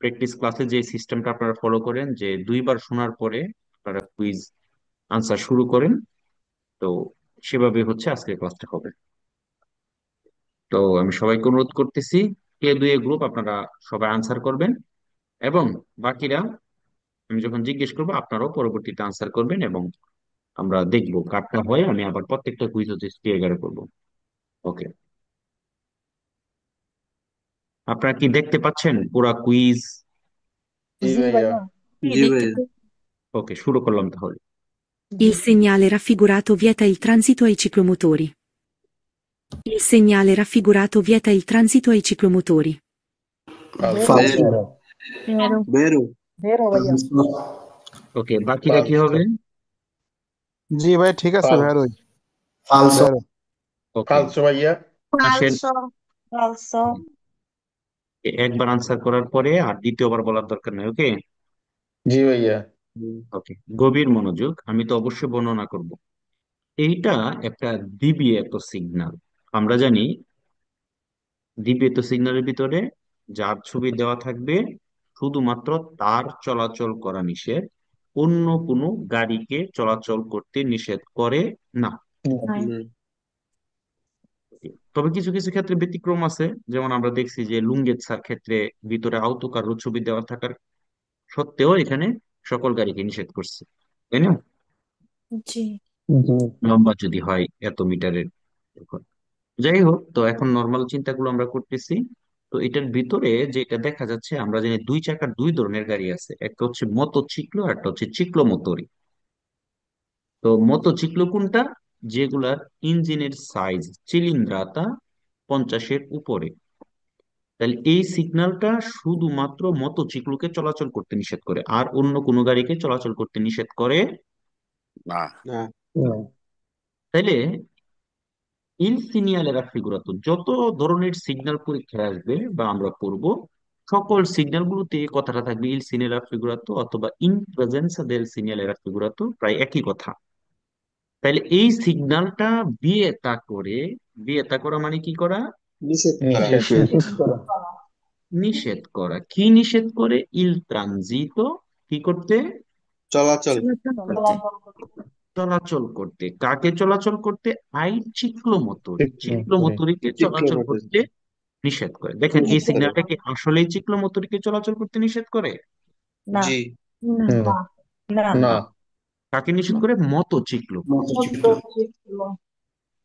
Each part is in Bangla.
প্র্যাকটিস ক্লাসে যে সিস্টেমটা আপনারা ফলো করেন, যে দুইবার শোনার পরে আপনারা কুইজ আনসার শুরু করেন, তো সেভাবে হচ্ছে আজকের ক্লাসটা হবে। তো আমি সবাইকে অনুরোধ করতেছি, কে দুই গ্রুপ আপনারা সবাই আনসার করবেন, এবং বাকিরা আমি যখন জিজ্ঞেস করবো আপনারাও পরবর্তীতে আনসার করবেন, এবং আমরা দেখবো কারটা হয়। আমি আবার প্রত্যেকটা কুইজ হচ্ছে ক্লিয়ার করবো। ওকে, আপনারা কি দেখতে পাচ্ছেন পুরা কুইজ? জি জি ভাইয়া। ভাইয়া। Sì, জি দেখতে ভাইয়া। পাচ্ছি। ওকে, শুরু করলাম তাহলে। জি। Il segnale raffigurato vieta il transito ai ciclomotori. Il segnale raffigurato vieta il transito ai ciclomotori. Falso. Vero, Vero. Vero, Vero. Vero. vero ভাইয়া। ওকে, বাকিরা কি Falso. হবে? জি ভাই ঠিক আছে Falso. ভেরোই। falso, ভেরো। ওকে, Falso ভাইয়া। আসেন। Falso. Falso. একবার আনসার করার পরে আর দ্বিতীয়বার বলার দরকার নেই। ওকে, জি ভাইয়া। ওকে, গভীর মনোযোগ, আমি তো অবশ্যই বর্ণনা করব। এইটা একটা দ্বিতীয়ক সিগন্যাল। আমরা জানি দ্বিতীয়ক সিগন্যালের ভিতরে যার ছবি দেওয়া থাকবে শুধুমাত্র তার চলাচল করা নিষেধ, অন্য কোনো গাড়িকে চলাচল করতে নিষেধ করে না। Vai. হুম। তবে কিছু কিছু ক্ষেত্রে ব্যতিক্রম আছে, যেমন আমরা দেখছি যে লুঙ্গেতসার ক্ষেত্রে ভিতরে আওতকার ছবি দেওয়া থাকার সত্ত্বেও এখানে সকল গাড়িকে নিষেধ করছে, তাই না? G. জি লম্বা যদি হয় এত মিটারের। যাই হোক, তো এখন নর্মাল চিন্তাগুলো আমরা করতেছি। তো এটার ভিতরে যেটা দেখা যাচ্ছে, আমরা জানি দুই চাকার দুই ধরনের গাড়ি আছে, একটা হচ্ছে মোটরসাইকেল আর একটা হচ্ছে চিক্লোমোটর। তো মোটরসাইকেল কোনটা? যেগুলার ইঞ্জিনের সাইজ চিলিন্দ্রাতা 50-এর উপরে। তাহলে এই সিগন্যালটা শুধুমাত্র মোটরসাইকেলকে চলাচল করতে নিষেধ করে, আর অন্য কোনো গাড়িকে চলাচল করতে নিষেধ করে না। না। না। তাইলে ইল সিনিয়ালেরা ফিগুরাতো, যত ধরনের সিগন্যাল পরীক্ষায় আসবে বা আমরা পড়ব, সকল সিগন্যাল গুলোতে এই কথাটা থাকবে ইল সিনিয়ালেরা ফিগুরাতো অথবা ইন প্রেজেন্সা দেল সিনিয়ালেরা ফিগুরাতো, প্রায় একই কথা। তাইলে এই সিগন্যালটা বিয়েতা করে, বিয়েতা করা মানে কি করা? নিষেধ করা। নিষেধ নিষেধ করা। নিষেধ করা। কি নিষেধ করে? ইল ট্রানজিতো, কি করতে? চলাচল। Soluzione Forte. চলাচল করতে। কাকে চলাচল করতে? আই চিক্লোমোটরি, মোটরে। চিক্লোমোটরিকে চলাচল চিক্লোমোটর। করতে নিষেধ করে। দেখেন, এই নিষেধ করে। সিগন্যালটা কি আসলেই চিক্লোমোটরিকে চলাচল করতে নিষেধ করে? জি। No. No. না। No. না। না। কাকে নিষেধ করে? মোটরসাইকেল। মতচিত্র। Motociclo.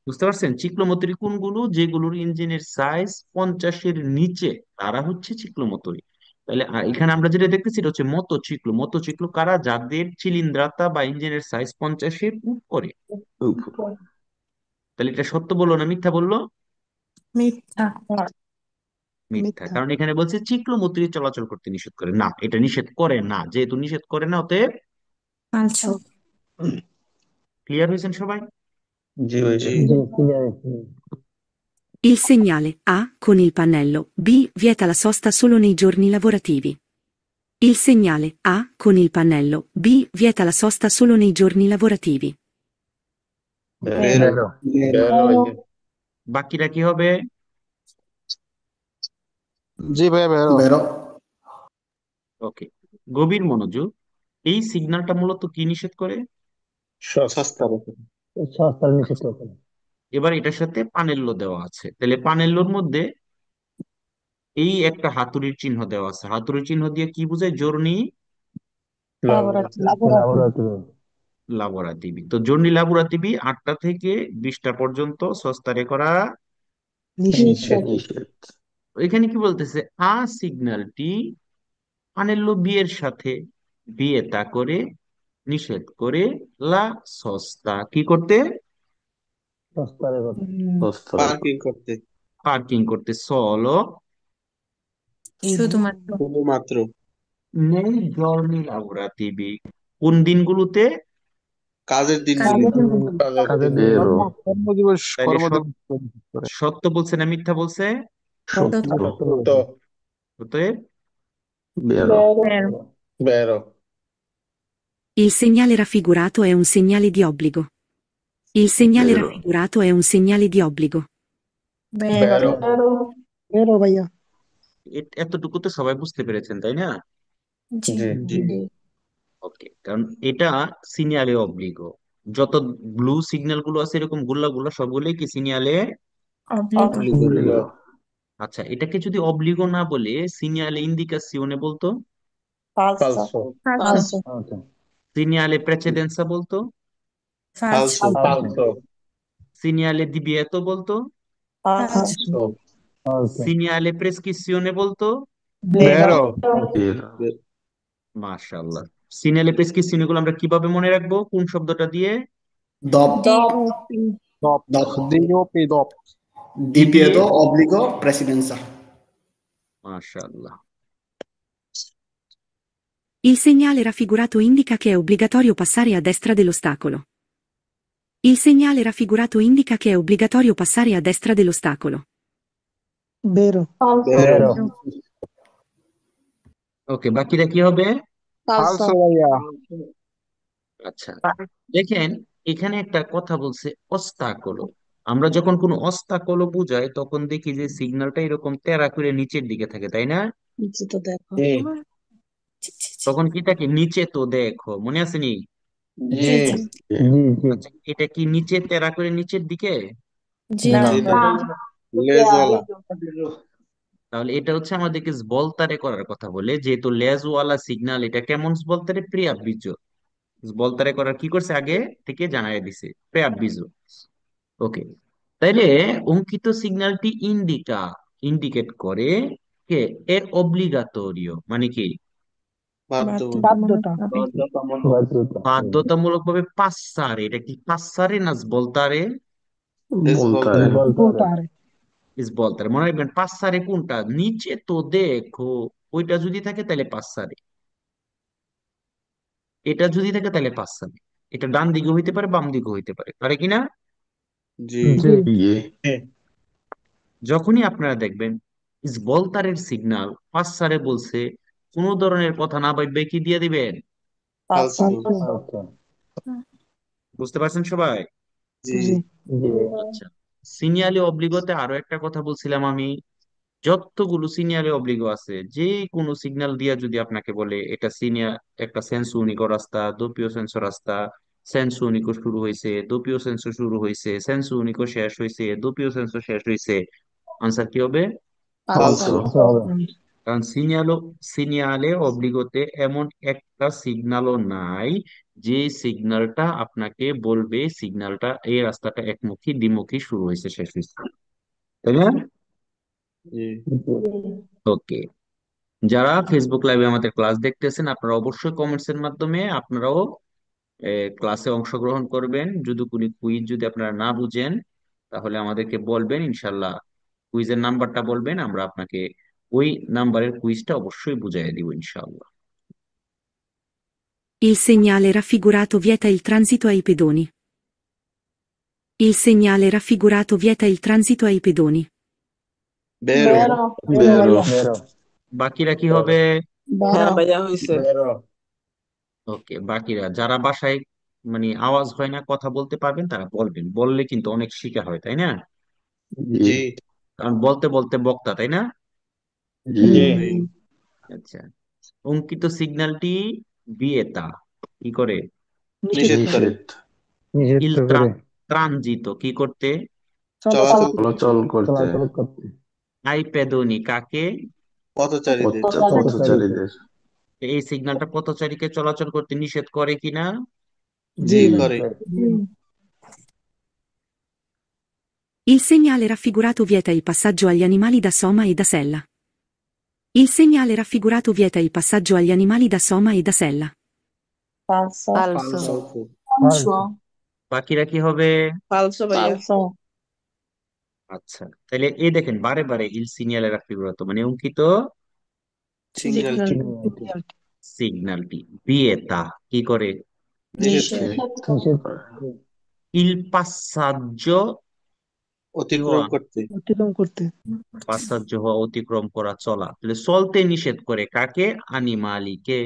বুঝতে পারছেন? চিক্লোমোটরি কোনগুলো? যেগুলোর ইঞ্জিনের সাইজ 50-এর নিচে, তারা হচ্ছে চিক্লোমোটরি। তাহলে এখানে আমরা যেটা দেখতেছি এটা হচ্ছে মোটরসাইকেল। মোটরসাইকেল কারা? যাদের চিলিন্দ্রাতা বা ইঞ্জিনের সাইজ 50-এর উপরে। তাহলে এটা সত্য বললো না মিথ্যা বললো? Mitta. মিথ্যা, মিথ্যা। কারণ এখানে বলছে চিক্লোমোটরি চলাচল করতে নিষেধ করে না, এটা নিষেধ করে না। যেহেতু নিষেধ করে না, অতএব Falso. ক্লিয়ার হয়েছেন সবাই? জি ভাইয়া। জি clear. Il segnale A con il pannello B vieta la sosta solo nei giorni lavorativi. Il segnale A con il pannello B vieta la sosta solo nei giorni lavorativi. ভেরো। ভেরো। ভেরো ভাইয়া। বাকিরা কি হবে? জি ভাইয়া ভেরো। vero, ওকে, গভীর মনোযোগ। এই সিগন্যালটা মূলত কি নিষেধ করে? সস্তার উপর। সস্তার নিষেধ করে। এবার এটার সাথে পানেল্লো দেওয়া আছে, তাহলে পানেল্লোর মধ্যে এই একটা হাতুড়ির চিহ্ন দেওয়া আছে। হাতুড়ির চিহ্ন দিয়ে কি বোঝায়? Journey Lavorativo. লাবোরেটরি। লাবোরাতিভি। তো জর্নি লাবোরাতিভি 8টা থেকে 20টা পর্যন্ত সস্তারে করা। নিষেধ। nišet, এখানে কি বলতেছে? আ সিগন্যালটি পানেল্লো বি এর সাথে বিয়ে তা করে নিষেধ করে লা সস্তা কি করতে? সস্তারে করে। ostale, পার্কিং করতে। পার্কিং করতে। সলো শুধুমাত্র। শুধুমাত্র। নেই জর্নি লাবোরাতিভি। কোন দিনগুলোতে? কাজের দিনগুলি। কাজের দিন। কাজের কাজের দিন দিনগুলি। vero, কর্মদিবস তাইলে কর্মদিবস করে। সত্য বলছে না মিথ্যা বলছে? sotto, সত্য তো বলছে। অতএব vero, Vero. ভেরো। Il segnale raffigurato è un segnale di obbligo. Il segnale vero, raffigurato è un segnale di obbligo. Vero. ভেরো। ভেরো ভাইয়া। এতটুকু তো সবাই বুঝতে পেরেছেন তাই না? জি জি জি ওকে, কারণ এটা সিনিয়ালে অব্লিগো। যত ব্লু সিগন্যাল গুলো আছে এরকম গুল্লা গুল্লা সবগুলোই কি সিনিয়ালে অব্লিগো অব্লিগো। obbligo, আচ্ছা, এটাকে যদি অব্লিগো না বলে সিনিয়ালে ইন্দিকাসিওনে বলতো, falso ফালসো falso, সিনিয়ালে প্রেসিডেন্সা বলতো, ফালসো falso সিনিয়ালে দিবিয়েতো বলতো, ফালসো falso, সিনিয়ালে প্রেসক্রিপসিওনে বলতো। vero vero, মাশাআল্লাহ। সিনিয়ালে প্রেসক্রিপসিওনে গুলো আমরা কিভাবে মনে রাখবো, কোন শব্দটা দিয়ে? DOP, DOP DOP, DOP, DOP, DOP, D দিয়ে। divieto obbligo presidenza, মাশাআল্লাহ। Il segnale raffigurato indica che è obbligatorio passare a destra dell'ostacolo. Il segnale raffigurato indica che è obbligatorio passare a destra dell'ostacolo. vero vero, ওকে, বাকিটা কি হবে? falso ভাইয়া, আচ্ছা, দেখেন এখানে একটা কথা বলছে অস্তাকলো। আমরা যখন কোনো অস্তাকলো বুঝাই তখন দেখি যে সিগন্যালটা এরকম তেড়া করে নিচের দিকে থাকে তাই না? জি জি জি জি তখন কি থাকে, নিচে তো দেখো, মনে আছে নি? জি জি জি জি জি, আচ্ছা, এটা কি নিচে তেড়া করে নিচের দিকে? জি না, না জি না লেজওয়ালা তাহলে এটা হচ্ছে আমাদেরকে বলতারে করার কথা বলে, যেহেতু লেজওয়ালা সিগন্যাল, এটা কেমন বলতারে? প্রিয়াবীজ। বলতারে করার কি করছে আগে থেকে জানাই দিছে, প্রিয়াবীজ। ওকে, তাইলে অঙ্কিত সিগন্যালটি ইন্ডিকেট করে কে এ অব্লিগাটোরিও, মানে কি বাধ্যতামূলকভাবে বাধ্যতা, বাধ্যতামূলক ভাবে পাসারে। এটা কি পাসারে না বলতারে? montare, বলতে ইস বলতারে, মনে রাখবেন পাসারে কোনটা, নিচে তো দেখো, ওইটা যদি থাকে তাহলে পাসারে, এটা যদি থাকে তাহলে পাসারে। এটা ডান দিকে হইতে পারে, বাম দিকে হইতে পারে, পারে কিনা? জি জি, ie, যখনই আপনারা দেখবেন ইস বলতারের সিগন্যাল পাসারে বলছে, কোন ধরনের কথা না ভাববে কি দিয়ে দিবেন? falso falso, বুঝতে পারছেন সবাই? জি জি, আচ্ছা, সিনিয়ালে অব্লিগোতে আরো একটা কথা বলছিলাম আমি, যতগুলো সিনিয়ালে অব্লিগো আছে যে কোনো সিগন্যাল দিয়া যদি আপনাকে বলে এটা সিনিয়র, একটা সেন্সু উনিকো রাস্তা, দোপিও সেন্সো রাস্তা, সেন্সু উনিকো শুরু হয়েছে, দোপিও সেন্সো শুরু হয়েছে, সেন্সু উনিকো শেষ হয়েছে, দোপিও সেন্সো শেষ হয়েছে, আনসার কি হবে? falso, falso হবে, কারণ সিনিয়ালে অব্লিগোতে এমন একটা সিগন্যালও নাই যে সিগন্যালটা আপনাকে বলবে সিগন্যালটা এই রাস্তাটা একমুখী দ্বিমুখী শুরু হয়েছে শেষ হয়েছে, তাই না? জি জি, ওকে, যারা ফেসবুক লাইভে আমাদের ক্লাস দেখতেছেন আপনারা অবশ্যই কমেন্টস এর মাধ্যমে আপনারাও ক্লাসে অংশগ্রহণ করবেন। যদি কোনো কুইজ যদি আপনারা না বুঝেন তাহলে আমাদেরকে বলবেন, ইনশাল্লাহ কুইজের নাম্বারটা বলবেন, আমরা আপনাকে ওই নাম্বারের কুইজটা অবশ্যই বুঝাই দিব ইনশাল্লাহ। Il segnale raffigurato vieta il transito ai pedoni. Il segnale raffigurato vieta il transito ai pedoni. vero vero, vero, বাকিরা কি হবে? vero ওকে, বাকিরা যারা বাসায় মানে আওয়াজ হয় না কথা বলতে পারবেন তারা বলবেন, বললে কিন্তু অনেক শিখা হয় তাই না? জি ie, কারণ বলতে বলতে বক্তা তাই না? জি ie, জি, আচ্ছা, অঙ্কিত সিগন্যালটি বিয়েতা কি করে? নিষেধ করে নিষেধ, নিষিদ্ধ ইল করে, ট্রানজিত কি করতে? চলাচল করতে চলাচল করতে, চলাচল করতে, আই পেদনি কাকে? পথচারীদের পথচারীদের, পথচারীদের, এই সিগন্যালটা পথচারীকে চলাচল করতে নিষেধ করে কিনা? জি জি, করে Il segnale raffigurato vieta il passaggio agli animali da soma e da sella. Il segnale raffigurato vieta il passaggio agli animali da soma e da sella. falso falso, বাকিরা কি হবে? আচ্ছা, তাহলে এই দেখেন বারে বারে ইল সিনিয়ালে রাফিগুরাতো মানে অঙ্কিত সিগন্যালটি সিগন্যালটি, সিগন্যালটি বিয়েতা কি করে? নিষেধ করে নিষেধ করে, করে, ইল পাসাজ্জ কি অতিক্রম হওয়া, করতে পাসাজ্জ হওয়া অতিক্রম করা চলা, তাহলে চলতে নিষেধ করে কাকে? আনিমালিকে,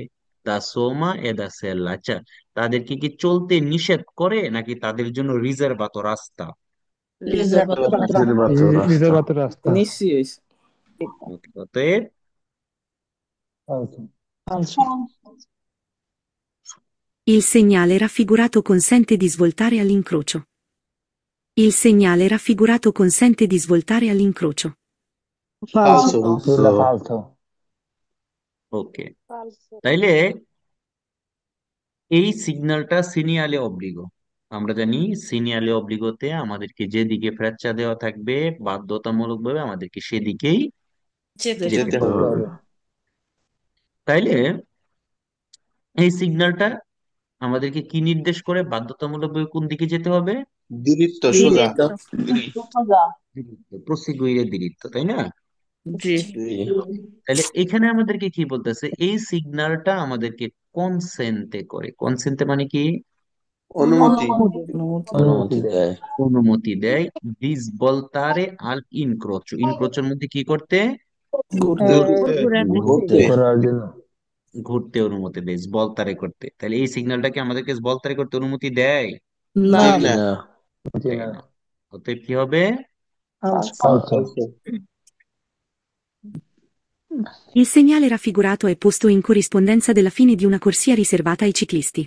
দা সোমা এ দা সেল্লা। আচ্ছা, তাদেরকে কি চলতে নিষেধ করে নাকি তাদের জন্য রিজার্ভাত রাস্তা? রিজার্ভাতো রাস্তা, রিজার্ভাত রাস্তা, অতএব Falso. Il segnale raffigurato consente di svoltare all'incrocio. Il segnale raffigurato consente di svoltare all'incrocio. Falso. Falso. ওকে, তাইলে এই সিগন্যালটা সিনিয়ালে অব্লিগো। আমরা জানি সিনিয়ালে অব্লিগোতে আমাদেরকে যেদিকে ফ্র্যাকচার দেওয়া থাকবে বাধ্যতামূলক ভাবে আমাদেরকে সেদিকেই যেতে যেতে যেতে হবে। হবে। তাইলে এই সিগন্যালটা আমাদেরকে কি নির্দেশ করে বাধ্যতামূলক ভাবে কোন দিকে যেতে হবে? দূরত্ব সোজা। দূরত্ব। প্রসিগুইরের দূরত্ব, তাই না? জি জি। তাহলে এখানে আমাদেরকে কি বলতেছে, এই সিগন্যালটা আমাদেরকে কনসেন্টে করে। কনসেন্টে মানে কি? অনুমতি। অনুমতি। অনুমতি দেয়। অনুমতি দেয়। দিস বলতারে আল ইনক্রোচো, ইনক্রোচের মধ্যে কি করতে? ঘুরতে ঘুরতে। ঘুরে ঘুরতে ঘুরতে। করার জন্য। ঘুরতে অনুমতি দেয়, বলতারে করতে। তাহলে এই সিগন্যালটা কি আমাদেরকে বলতারে করতে অনুমতি দেয়? না জি জি না। না। জি দেয় না। না। অতএব কি হবে? Falso. ফালসো। Il segnale raffigurato è posto in corrispondenza della fine di una corsia riservata ai ciclisti.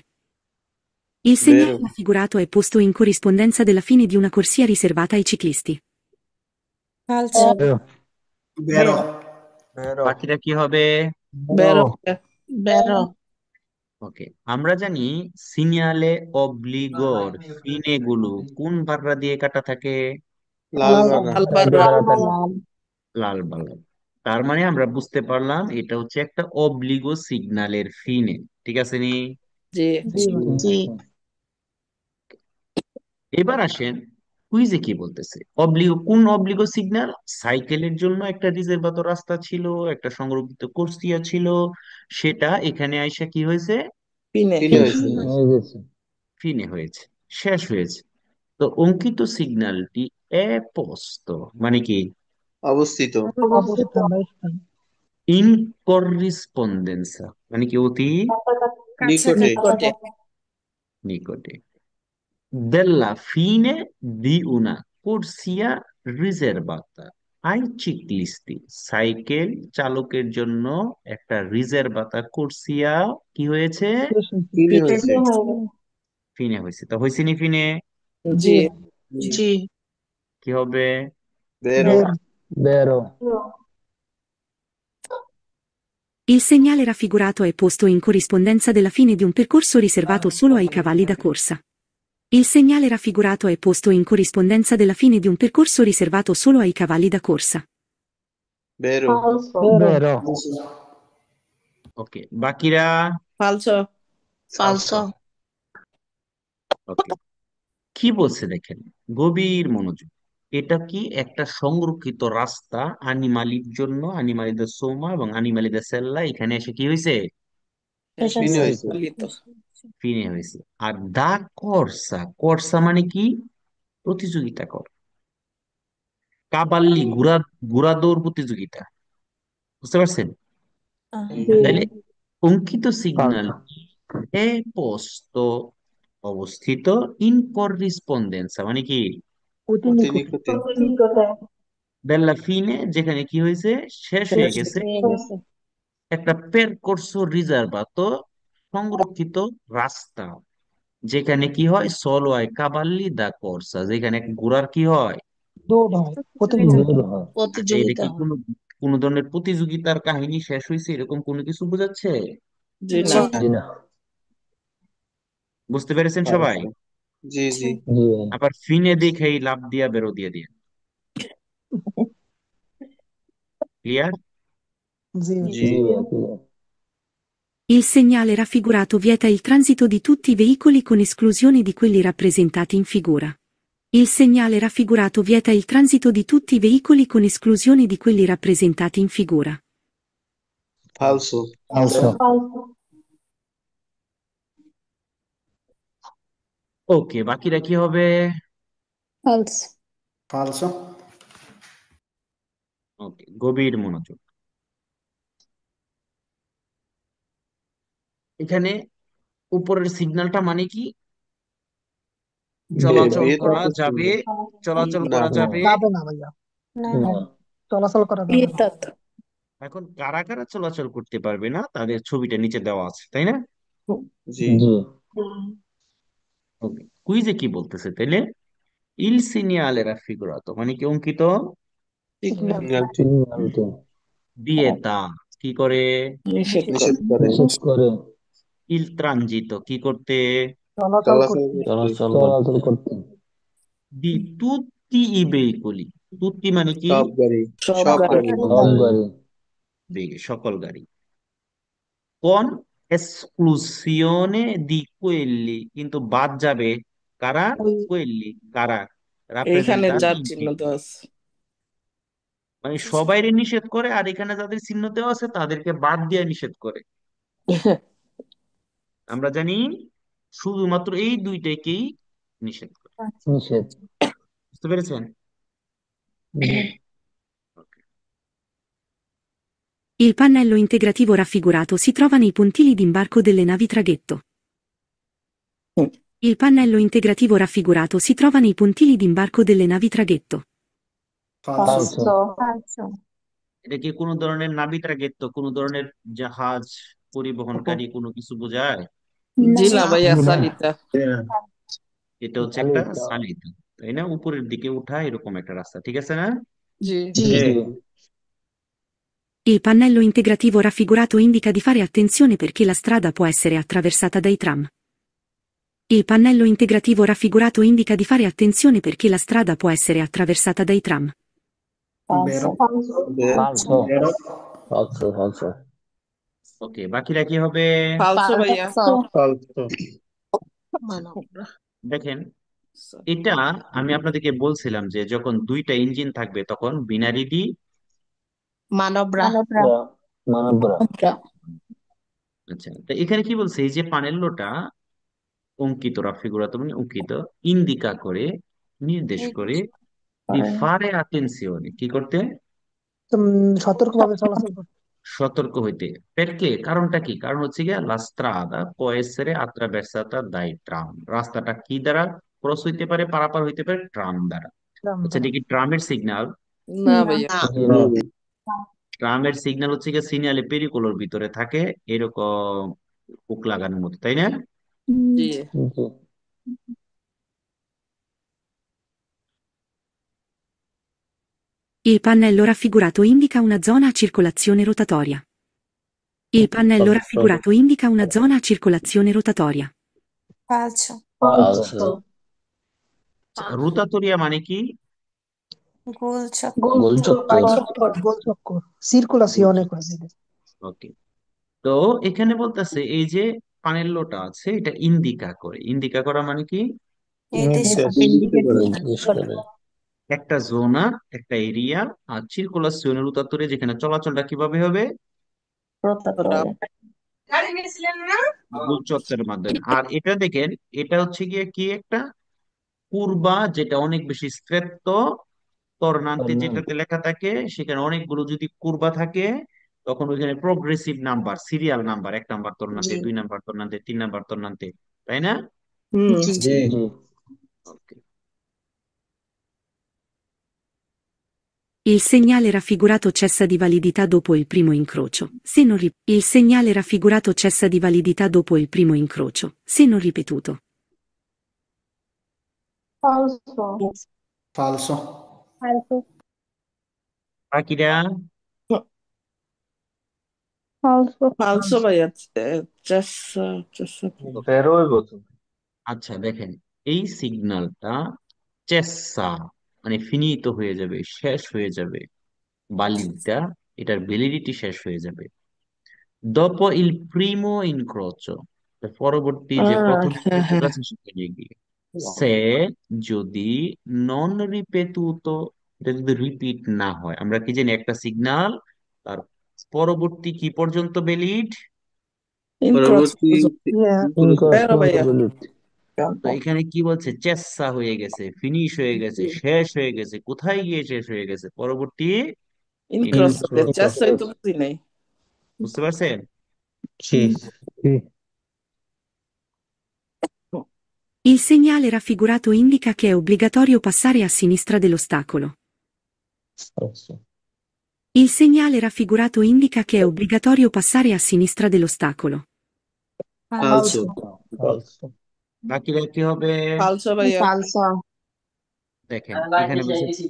Il segnale Vero. raffigurato è posto in corrispondenza della fine di una corsia riservata ai ciclisti. falso Vero. Vero. Vero. বাকিটা কি হবে? বেরো Vero. ওকে, আমরা জানি সিনিয়ালে অব্লিগোর ফিনে গুলো কোন বাররা দিয়ে কাটা থাকে? লাল বানা। লাল বারো তাড়াতাড়ি। লাল বালা। তার মানে আমরা বুঝতে পারলাম এটা হচ্ছে একটা অব্লিগো সিগন্যালের ফিনে। ঠিক আছে নি? জি Sì. এবার আসেন কুইজে কি বলতেছে। অব্লিগো কোন অব্লিগো সিগন্যাল? সাইকেলের জন্য একটা রিজার্ভাত রাস্তা ছিল, একটা সংরক্ষিত কোর্সিয়া ছিল, সেটা এখানে আইসা কি হয়েছে? পিনে ফিনে হয়েছে। হয়ে গেছে। ফিনে হয়েছে, শেষ হয়েছে। তো অঙ্কিত সিগন্যালটি অপোস্ত মানে কি? অবস্থিত। ইনকরিসপন্ডেন্সা মানে কি? অতি নিকটে নিকটে। Della fine di una corsia riservata ai ciclisti, cycle চালকের জন্য একটা রিজার্ভাতা কোর্সিয়া কি হয়েছে? ফিনে হয়েছে। ফিনে হয়েছে। তো হয়েছে নি ফিনে? জি Sì. কি হবে? বেরো। Vero. Il segnale raffigurato è posto in corrispondenza della fine di un percorso riservato solo ai cavalli da corsa. Il segnale raffigurato è posto in corrispondenza della fine di un percorso riservato solo ai cavalli da corsa. বেরো। Vero. ওকে, বাকিরা? ফালসো Falso. ওকে, কি বলছে দেখেন, গভীর মনোযোগ। এটা কি একটা সংরক্ষিত রাস্তা আনিমালির জন্য, আনিমালিদের সোমা এবং আনিমালিদের সেল্লা এখানে এসে কি হয়েছে? ফিনে হয়েছে। পালিত ফিনে হয়েছে। আর দা কর্সা, কর্সা মানে কি? প্রতিযোগিতা কর। কাবাল্লি ঘোড়া, ঘোড়া দৌড় প্রতিযোগিতা। বুঝতে পারছেন? তাহলে অঙ্কিত সিগন্যাল Falso. এ পোস্ত অবস্থিত ইন করিসপন্ডেন্সা মানে কি? অতি নিকটে। বেল্লা ফিনে যেখানে কি হয়েছে? শেষ হয়ে গেছে। একটা পেরকোর্সো রিজার্ভাতো সংরক্ষিত রাস্তা, যেখানে কি হয়? সলো হয় কাবাল্লি দা কোর্সা, যেখানে ঘোড়ার কি হয়? Vero হয়। আচ্ছা, এটা কি কোনো কোনো ধরনের প্রতিযোগিতার কাহিনী শেষ হয়েছে এরকম কোনো কিছু বোঝাচ্ছে? জি না। না জি না। বুঝতে পেরেছেন সবাই? ফালসো। জি জি। জি ভাই। আবার ফিনে দেখেই লাভ দিয়া বেরো দিয়ে দিয়ে। ক্লিয়ার? জি। জি ভাই। Il segnale raffigurato vieta il transito di tutti i veicoli con esclusione di quelli rappresentati in figura. Il segnale raffigurato vieta il transito di tutti i veicoli con esclusione di quelli rappresentati in figura. ফালসো। Falso. ওকে, বাকিরা কি হবে? Falso. ওকে, গভীর মনোযোগ। এখানে উপরের সিগন্যালটা মানে কি? চলাচল বিয়েতে করা অপস্থিত। যাবে, চলাচল না। করা যাবে। না। চলাচল করা যাবে না। বিয়েতত এখন কারা কারা চলাচল করতে পারবে না তাদের ছবিটা নিচে দেওয়া আছে, তাই না? জি। জি। ওকে, কুইজে কি বলতেছে তাইলে? ইল সিনিয়ালে রাফিগুরাতো মানে কি অঙ্কিত সিগন্যালটি সিগন্যালটি বিয়েতা কি করে, নিষেধ করে। নিষেধ করে, নিষেধ করে ইল ট্রানজিতো কি করতে, চলাচল করতে, চলাচল করতে দি তুত্তি ই veicoli, তুত্তি মানে কি সব গাড়ি, সব সব গাড়ি। গাড়ি, সব গাড়ি সকল গাড়ি, কোন এক্সক্লুসিওনে দি quelli কিন্তু বাদ যাবে কারা, quelli কারা, এইখানে রাপ্রেজেন্টার যার চিহ্ন দেওয়া আছে। মানে সবাইরে নিষেধ করে, আর এখানে যাদের চিহ্ন দেওয়া আছে তাদেরকে বাদ দিয়ে নিষেধ করে। আমরা জানি শুধুমাত্র এই দুইটাকেই নিষেধ করে। নিষেধ বুঝতে পেরেছেন? জি। Okay. Il pannello integrativo raffigurato si trova nei pontili d'imbarco delle navi traghetto. Il pannello integrativo raffigurato si trova nei pontili d'imbarco delle navi traghetto. ফালসো এটা কি কোনো ধরনের নাবিকরা গেত্ত, কোনো ধরনের জাহাজ পরিবহনকারী কোনো কিছু বোঝায়? জি না ভাইয়া, না সালিতা। এটা হচ্ছে একটা চালিত সালিতা, তাই না? উপরের দিকে উঠা এরকম একটা রাস্তা, ঠিক আছে না? জি। জি, জি Il pannello integrativo raffigurato indica di fare attenzione perché la strada può essere attraversata dai tram. Il pannello integrativo raffigurato indica di fare attenzione perché la strada può essere attraversata dai tram. ফালসো ফালসো ফালসো ওকে, বাকিরা কি হবে? ফালসো ভাইয়া। ফালসো, মানবরা, দেখেন, এটা আমি আপনাদেরকে বলছিলাম যে যখন দুইটা ইঞ্জিন থাকবে তখন বিনারি দি, মানবরা, মানবরা আচ্ছা তো এখানে কি বলছে, এই যে পানেল্লোটা অঙ্কিত, রাফিগুরাতো মানে অঙ্কিত, ইন্দিকা করে নির্দেশ করে, দি ফারে আতেনসিওনে কি করতে, সতর্কভাবে চলাচল করতে। সতর্ক হইতে। পেরকে কারণটা কি, কারণ হচ্ছে গিয়া লা Strada può essere attraversata dai tram, রাস্তাটা কি দ্বারা ক্রস হইতে পারে, পারাপার হইতে পারে ট্রাম দ্বারা। আচ্ছা, এটা কি ট্রামের সিগন্যাল? না ভাইয়া। না, জি না ট্রামের সিগন্যাল হচ্ছে গিয়ে সিগন্যালে পেরিকোলোর ভিতরে থাকে এরকম হুক লাগানোর মতো, তাই না? জি। জি Il pannello raffigurato indica una zona a circolazione rotatoria. Il pannello raffigurato indica una zona a circolazione rotatoria. ফালসো রুতাতরিয়া মানে কি? গোলচক্কর গোলচক্কর, সিরকুলাসিয়নে কয় যেটা। ওকে, তো এখানে বলতেছে এই যে পানেল্লোটা আছে এটা ইন্দিকা করে, ইন্দিকা করা মানে কি, নির্দেশ করে, নির্দেশ করে একটা জোনা, একটা এরিয়া, আর চিরকুলাসিওনের উত্তরে যেখানে চলাচলটা কিভাবে হবে, গোল চত্বরের মাধ্যমে। আর এটা দেখেন, এটা হচ্ছে গিয়ে কি একটা কুরবা, যেটা অনেক বেশি স্ট্রেট, তর্নান্তে যেটাতে লেখা থাকে সেখানে অনেকগুলো যদি কুরবা থাকে তখন ওইখানে progressive number, serial number, 1 number তর্নান্তে, জি, 2 নাম্বার তর্নান্তে, 3 নাম্বার তর্নান্তে, তাই না? হুম। জি, জি, জি ওকে, Il segnale raffigurato cessa di validità dopo il primo incrocio. Se non il segnale raffigurato cessa di validità dopo il primo incrocio, se non ripetuto. falso, বাকিরা? ফালসো ভাইয়া। চেষ্টা চেষ্টা কি? বেরোয় বলছো আচ্ছা দেখেন, এই সিগন্যালটা চেসা মানে ফিনিতো হয়ে যাবে, শেষ হয়ে যাবে, বালিটা, এটার ভ্যালিডিটি শেষ হয়ে যাবে dopo il primo incrocio, পরবর্তী যে প্রথম হ্যাঁ ইনক্রোচটা হ্যাঁ। আছে সেখানে গিয়ে, সে যদি নন রিপেতুতো, এটা যদি রিপিট না হয়, আমরা কি জানি একটা সিগন্যাল তার পরবর্তী কি পর্যন্ত ভ্যালিড, ইনক্রচ। পরবর্তী বেরো ভাইয়া। তো এখানে কি বলছে, চেষ্টা হয়ে গেছে, ফিনিশ হয়ে গেছে, শেষ হয়ে গেছে, কোথায় গিয়ে শেষ হয়ে গেছে, পরবর্তী ইনক্রচ ইনক্রোচ। চেষ্টাই তো বুঝি নাই। বুঝতে পারছেন? জি, Il segnale raffigurato indica che è obbligatorio passare a sinistra dell'ostacolo. ফালসো Il segnale raffigurato indica che è obbligatorio passare a sinistra dell'ostacolo. falso, falso, বাকিরা কি হবে? falso ভাইয়া, falso, দেখেন এখানে বলছে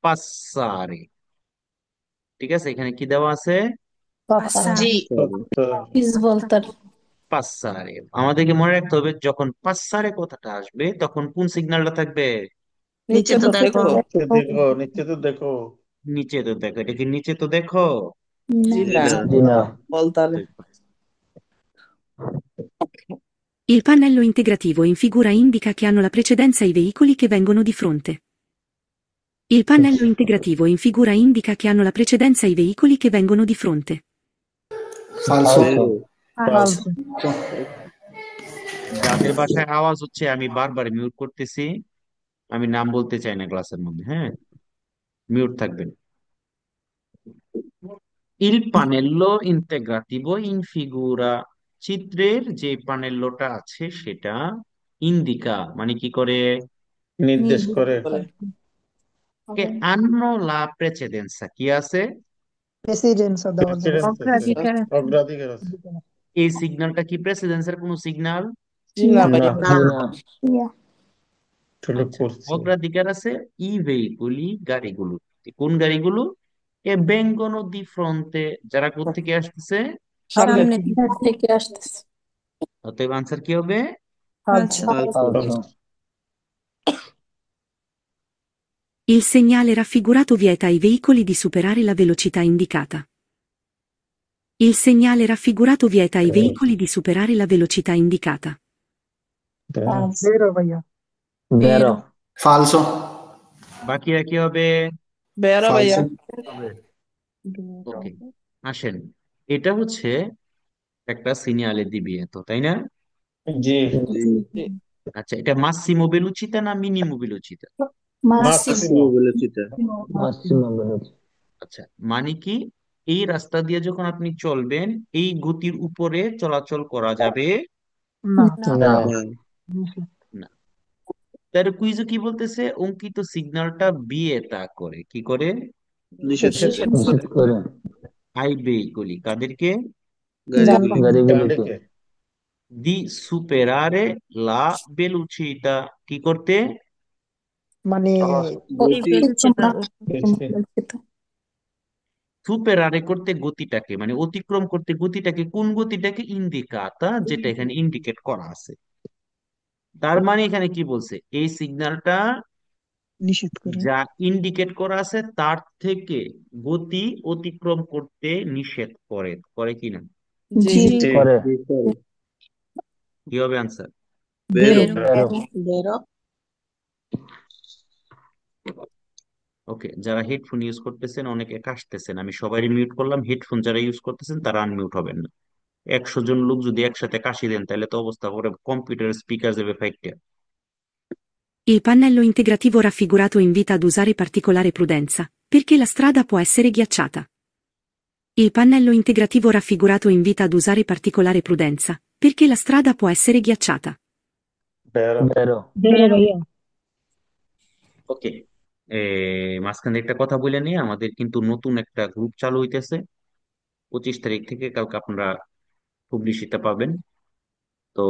পাসারে, ঠিক আছে, এখানে কি দেওয়া আছে? G, সত্তর, svoltare, পাসারে। আমাদেরকে মনে রাখতে হবে যখন পাসারে কথাটা আসবে তখন কোন সিগন্যালটা থাকবে? নিচে তো দেখো, নিচে দেখো, নিচে তো দেখো, নিচে তো দেখো, এটা কি নিচে তো দেখো? জি না, না, জি না, বলতারে, Il pannello integrativo in figura indica che hanno la precedenza i veicoli che vengono di fronte. Il pannello integrativo in figura indica che hanno la precedenza i veicoli che vengono di fronte. falso, falso, যাদের বাসায় আওয়াজ হচ্ছে আমি বারবার মিউট করতেছি, আমি নাম বলতে চাই না ক্লাসের মধ্যে, হ্যাঁ, মিউট থাকবেন। ইল পানেল্লো ইন্তেগ্রাতিভো ইন ফিগুরা, চিত্রের যে পানেল্লোটা আছে সেটা ইন্দিকা মানে কি করে? নির্দেশ করে, বলে কে আন্নো লা প্রেসেদেন্সা, কি আছে? প্রেসিডেন্সি দেওয়ার জন্য প্রেসিডেন্স আছে, অগ্রাধিকার আছে, এই সিগন্যালটা কি প্রেসিডেন্সের কোনো সিগন্যাল? জি না না, ভাইয়া, জি না, শুরু আচ্ছা, করছি, অগ্রাধিকার আছে ই ভেহিকুলি, গাড়িগুলো। কোন গাড়িগুলো? এ বেঙ্গনো দি ফ্রন্তে, যারা কোত্থেকে আসতেছে? সামনে থেকে আসতেছে, অতএব আনসার কি হবে? falso, falso, Il segnale raffigurato vieta ai veicoli di superare la velocità indicata. Il segnale raffigurato vieta ai veicoli di superare la velocità indicata. vero ভাইয়া, vero, falso, বাকিরা কি হবে? বেরো ভাইয়া, ওকে, আসেন, এটা হচ্ছে একটা সিনিয়ালে দিবি এত, তাই না? জি, জি, আচ্ছা, এটা মাসিমো বেলুচিতা না মিনিমো বেলুচিতা? মাসিমো, massimo velocità, আচ্ছা, মানে কি, এই রাস্তা দিয়ে যখন আপনি চলবেন এই গতির উপরে চলাচল করা যাবে না, না, না। তার কুইজে কি বলতেছে? অঙ্কিত সিগন্যালটা বিয়ে তা করে, কি করে? নিষেধ নিষেধ করে, আই বেইকলি, কাদেরকে? গাড়িগুলোকে, গাড়িকে, দি সুপেরারে লা বেলুচিতা, কি করতে? মানে বেশি, সুপেরারে করতে গতিটাকে, মানে অতিক্রম করতে গতিটাকে, কোন গতিটাকে? ইন্ডিকাতা, যেটা এখানে ইন্ডিকেট করা আছে। তার মানে এখানে কি বলছে? এই সিগন্যালটা নিষেধ করে যা ইন্ডিকেট করা আছে তার থেকে গতি অতিক্রম করতে নিষেধ করে, করে কিনা? জি, জি, করে, কি হবে আনসার? vero, vero, vero, ওকে, যারা হেডফোন ইউজ করতেছেন অনেকে কাশতেছেন, আমি সবাই মিউট করলাম, হেডফোন যারা ইউজ করতেছেন তারা আনমিউট হবেন না। 100 জন লোক যদি একসাথে কাশি দেন তাহলে তো অবস্থা করে, কম্পিউটার স্পিকার যাবে ফাইটটা। Il pannello integrativo raffigurato invita ad usare particolare prudenza, perché la strada può essere ghiacciata. Il pannello integrativo raffigurato invita ad usare particolare prudenza, perché la strada può essere ghiacciata. vero, vero, vero ভাইয়া, ওকে, মাঝখানে একটা কথা বলে নিয়ে, আমাদের কিন্তু নতুন একটা গ্রুপ চালু হইতেছে 25 তারিখ থেকে, কালকে আপনারা পাবলিশিটা পাবেন। তো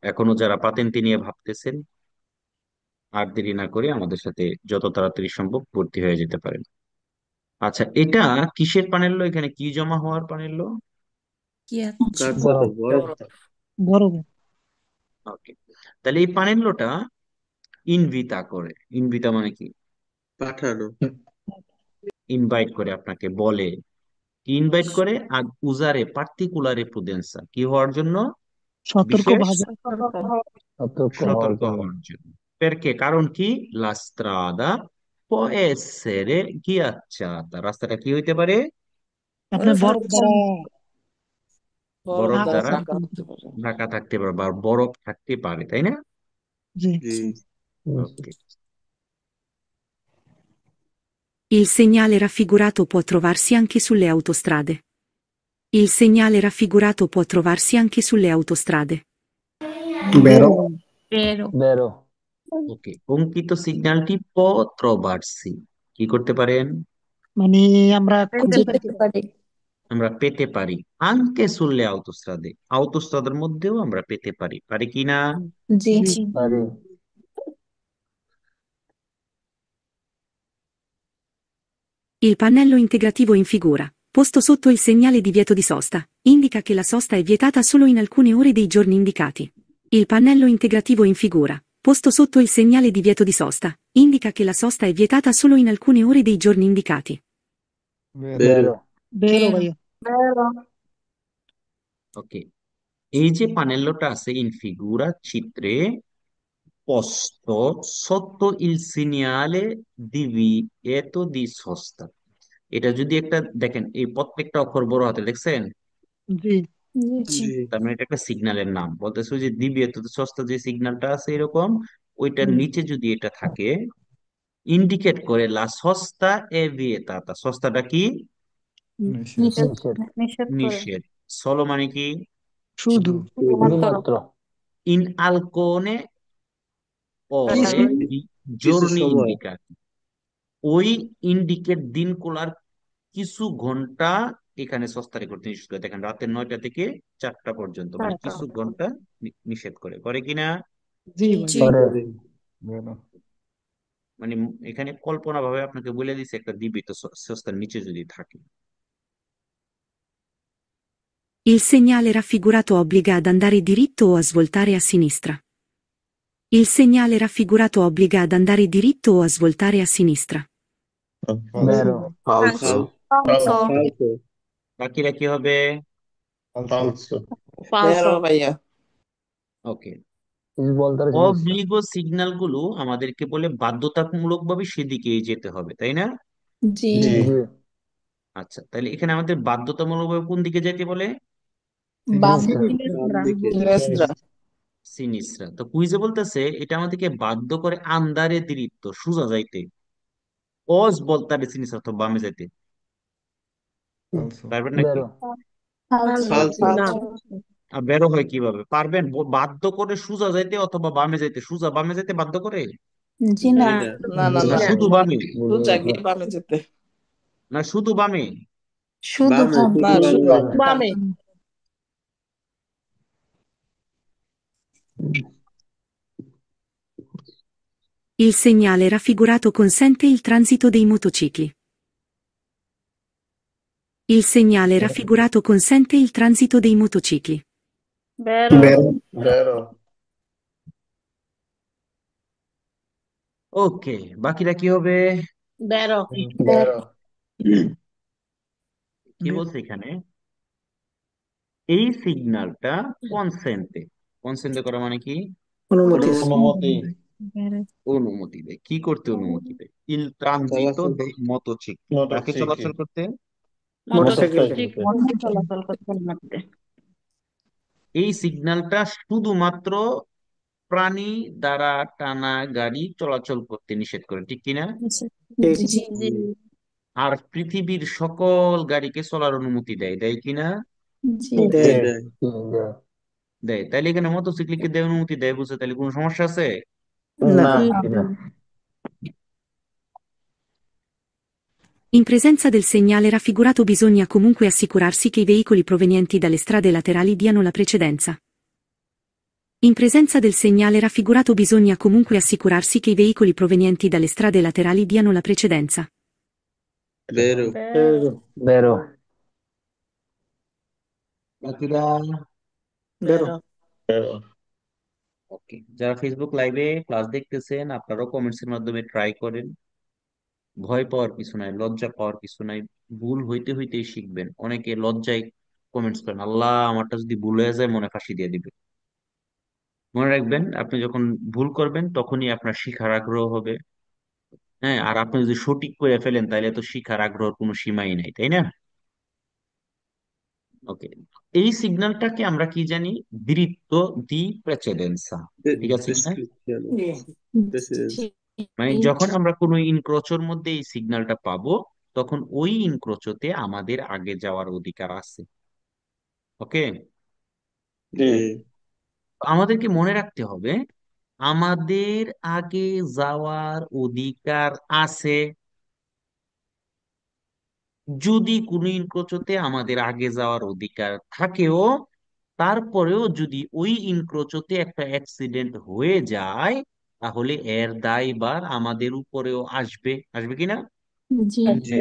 এখনো যারা পাতেন্টি নিয়ে ভাবতেছেন, আর দেরি না করে আমাদের সাথে যত তাড়াতাড়ি সম্ভব ভর্তি হয়ে যেতে পারেন। আচ্ছা, এটা কিসের প্যানেল? এখানে কি জমা হওয়ার প্যানেল? বরফ, বড় ওকে, তাহলে এই প্যানেলটা ইনভিতা করে। ইনভিতা মানে কি? ইনভাইট করে, আপনাকে বলে কি ইনভাইট করে? আর উজারে পার্টিকুলারে প্রুডেন্সা, কি হওয়ার জন্য? সতর্ক বিশেষ ভাবে সতর্ক হওয়ার সতর্ক জন্য, হওয়ার জন্য। পেরকে, কারণ কি? লা স্ট্রাদা può essere ghiacciata, রাস্তাটা কি হইতে পারে? আপনার বরফ দ্বারা বরফ দ্বারা ঢাকা থাকতে পারে, ঢাকা থাকতে পারে বা বরফ থাকতে পারে, তাই না? জি ওকে, Il segnale raffigurato può trovarsi anche sulle autostrade. Il segnale raffigurato può trovarsi anche sulle autostrade. vero, vero, ওকে, অঙ্কিত সিগন্যালটি প ত্রবার্সি, কি করতে পারেন? মানে আমরা খুঁজে যেতে পেতে পারি। পারি। আমরা পেতে পারি। anche sulle autostrade, autostraদের মধ্যেও আমরা পেতে পারি, পারি কি না? জি জি। পারি। Il pannello integrativo in figura, posto sotto il segnale divieto di sosta, indica che la sosta è vietata solo in alcune ore dei giorni indicati. Il pannello integrativo in figura, posto sotto il segnale divieto di sosta, indica che la sosta è vietata solo in alcune ore dei giorni indicati. বেরো। বেরো ভাইয়া। ওকে, এই যে পানেল্লোটা আছে ইন ফিগুরা চিত্রে, posto sotto il segnale divieto di sosta, এটা যদি একটা দেখেন, এই প্রত্যেকটা অক্ষর বড় হাতে দেখছেন, জি। জি জি তার মানে এটা একটা সিগন্যালের নাম। বলতেছে ওই যে দিবিয়েতো সস্তা যে সিগন্যালটা আছে এরকম, ওইটার নিচে যদি এটা থাকে, ইন্ডিকেট করে লা সস্তা এ ভিয়েতাতা, সস্তাটা কি? নিষেধ নিষেধ নিষেধ। নিষেধ করে নিষেধ। সলো মানে কি? শুধু। শুধুমাত্র শুধুমাত্র। ইন আলকোনে কি ওরে সময়? দি কিছু জোরনি সময় ইন্ডিকাতি, ওই ইন্ডিকেট দিনগুলার কিছু ঘন্টা এখানে সস্তারে করতে নিষেধ করে। দেখেন রাতের 9টা থেকে 4টা পর্যন্ত, মানে কিছু ঘন্টা নিষেধ করে, করে কিনা? জি ভাই। জি করে। করে বেরো মানে এখানে কল্পনা ভাবে আপনাকে বলে দিচ্ছে একটা দ্বীপে তো সস্তার নিচে যদি থাকে। Il segnale raffigurato obbliga ad andare diritto o a svoltare a sinistra. Il segnale raffigurato obbliga ad andare diritto o a svoltare a sinistra. বেরো। falso falso falso বাকিরা কি হবে? falso বেরো ভাইয়া। ওকে, বলতে জিনিস। অব্লিগো সিগন্যাল গুলো আমাদেরকে বলে বাধ্যতামূলক ভাবে সেদিকেই যেতে হবে, তাই না? জি জি জি। আচ্ছা, তাহলে এখানে আমাদের বাধ্যতামূলক ভাবে কোন দিকে যেতে বলে? বাম সিনিস্টার। বাম দিকে সিনেস্ত্রা। সিনিসরা। তো কুইজে বলতেছে এটা আমাদেরকে বাধ্য করে আন্দারে দৃত্ত সোজা যাইতে, অজ বলতারে সিনিসরা তো বামে যাইতে, falso পারবেন নাকি? বেরো। falso falso না আর বেরো হয় কিভাবে? পারবেন? বাধ্য করে সোজা যাইতে অথবা বামে যাইতে, সোজা বামে যাইতে বাধ্য করে, জি না জি না না না না না, শুধু বামে, সোজা গিয়ে বামে যেতে। না শুধু বামে? শুধু বামে বাম না শুধু শুধু বামে বামে। Il segnale raffigurato consente il transito dei motocicli. Il segnale raffigurato consente il transito dei motocicli. বেরো বেরো বেরো ওকে, বাকিরা কি হবে? বেরো বেরো কি বলছে এখানে? এই সিগন্যালটা কনসেন্টে, কনসেন্টে করা মানে কি? অনুমতি। অনুমতি অনুমতি দেয়। কি করতে অনুমতি দেয়? ইল ট্রানজিটো চলাচল দে মোটরসাইকেল, কাকে মোটরসাইকেল চলাচল করতে? মোটরসাইকেল। মোটরসাইকেলকে চলাচল করতে মারতে। এই সিগন্যালটা শুধুমাত্র প্রাণী দ্বারা টানা গাড়ি চলাচল করতে নিষেধ করে, ঠিক কিনা? ঠিক। জি জি আর পৃথিবীর সকল গাড়িকে চলার অনুমতি দেয়, দেয় কিনা? জি দেয়। দেয় দেয়। তাইলে এখানে মোটরসাইকেলকে দেয় অনুমতি দেয়, বুঝছে? তাহলে কোনো সমস্যা আছে? না। না। In presenza del segnale raffigurato bisogna comunque assicurarsi che i veicoli provenienti dalle strade laterali diano la precedenza. In presenza del segnale raffigurato bisogna comunque assicurarsi che i veicoli provenienti dalle strade laterali diano la precedenza. বেরো বেরো। বাকিরা? বেরো। বেরো ওকে, যারা ফেসবুক লাইভে ক্লাস দেখতেছেন আপনারাও কমেন্টস এর মাধ্যমে ট্রাই করেন। ভয় পাওয়ার কিছু নাই, লজ্জা পাওয়ার কিছু নাই, ভুল হইতে হইতেই শিখবেন। অনেকে লজ্জায় কমেন্টস করেন, আল্লাহ আমারটা যদি ভুল হয়ে যায় মনে ফাঁসি দিয়ে দিবে। মনে রাখবেন, আপনি যখন ভুল করবেন তখনই আপনার শিখার আগ্রহ হবে। হ্যাঁ, আর আপনি যদি সঠিক করে ফেলেন তাহলে তো শিখার আগ্রহের কোনো সীমাই নাই, তাই না? ওকে, এই সিগন্যালটাকে আমরা কি জানি? দৃত্ব দি প্রেসেডেন্সা, ঠিক আছে কিনা? প্রেসিডেন্ট মানে যখন আমরা কোনো ইনক্রোচের মধ্যে এই সিগন্যালটা পাবো, তখন ওই ইনক্রোচতে আমাদের আগে যাওয়ার অধিকার আছে। ওকে, জি আমাদেরকে মনে রাখতে হবে আমাদের আগে যাওয়ার অধিকার আছে। যদি কোনো ইনক্রোচতে আমাদের আগে যাওয়ার অধিকার থাকেও, তারপরেও যদি ওই ইনক্রোচতে একটা অ্যাক্সিডেন্ট হয়ে যায়, তাহলে এর দায়ভার আমাদের উপরেও আসবে। আসবে কিনা? জি জি